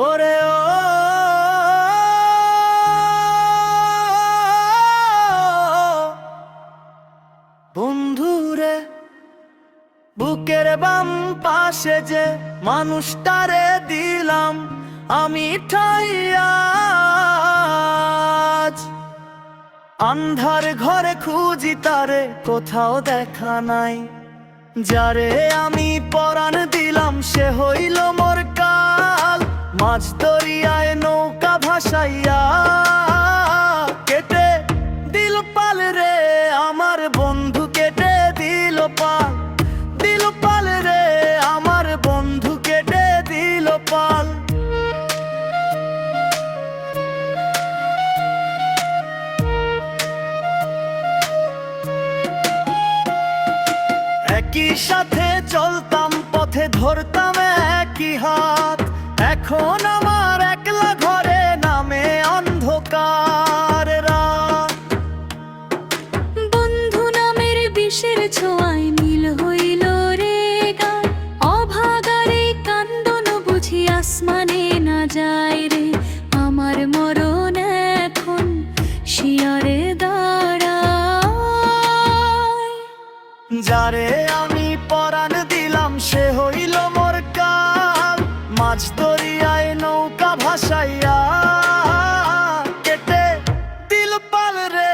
ওরে ও বন্ধুরে, বুকের বাম পাশে যে মানুষটারে দিলাম আমি ঠাইয়া, আন্ধার ঘরে খুঁজি তারে কোথাও দেখা নাই। যারে আমি পরাণ দিলাম সে হইল মোর কাল, মাঝ দরিয়ায় নৌকা ভাসাইয়া কেটে দিল পাল রে আমার বন্ধু, কেটে দিল পাল, দিল পাল রে আমার বন্ধু, কেটে দিল পাল। একই সাথে চলতাম পথে, ধরতাম একই হাত, এখন আমার একলা ঘরে নামে অন্ধকার রাত। বন্ধু নামের বিষের ছোঁয়ায় নীল হইল রে গান, অভাগারে কান্দন বুঝি আসমানে না যায় রে। আমার মরণ এখন শিয়রে দাঁড়ায়, যারে আমি পরাণ দিলাম সে হইল মোর কাল, মাঝ দরিয়ায় নৌকা ভাসাইয়া কেটে দিল পাল রে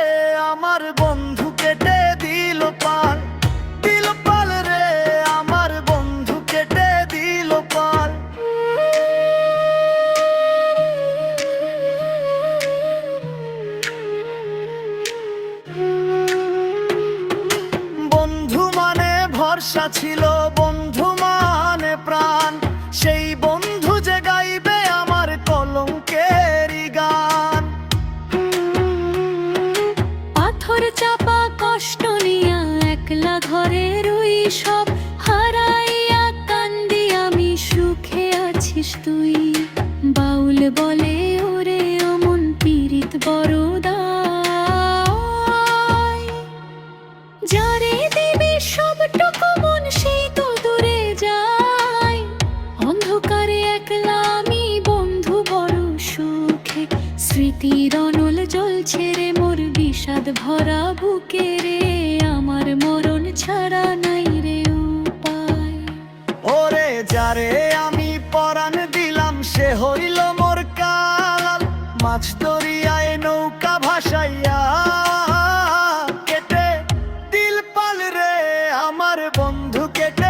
আমার বন্ধু, কেটে দিল পাল, দিল পাল রে আমার বন্ধু, কেটে দিল পাল। বন্ধু মানে ভরসা ছিল, বন্ধু মানে প্রাণ, সেই বন্ধু যে গাইবে আমার কলঙ্কেরই গান। পাথর চাপা কষ্ট নিয়া একলা ঘরে রই, সব হারাইয়া কান্দি আমি, সুখে আছিস তুই। বাউল বলে ওরে অমন পীড়িত বড় দায়, যারে দিবি সবটুকু মন সেই তো দূরে যায়। অন্ধকারে একলা আমি বন্ধু বড় সুখে, স্মৃতির অনল জ্বলছে রে মোর বিষাদ ভরা বুকে রে। আমার মরণ ছাড়া নাই রে উপায়। ওরে যারে আমি পরাণ দিলাম সে হইল মোর কাল, মাঝ দরিয়ায় নৌকা ভাসাইয়া কেটে দিল পাল রে আমার বন্ধু, কেটে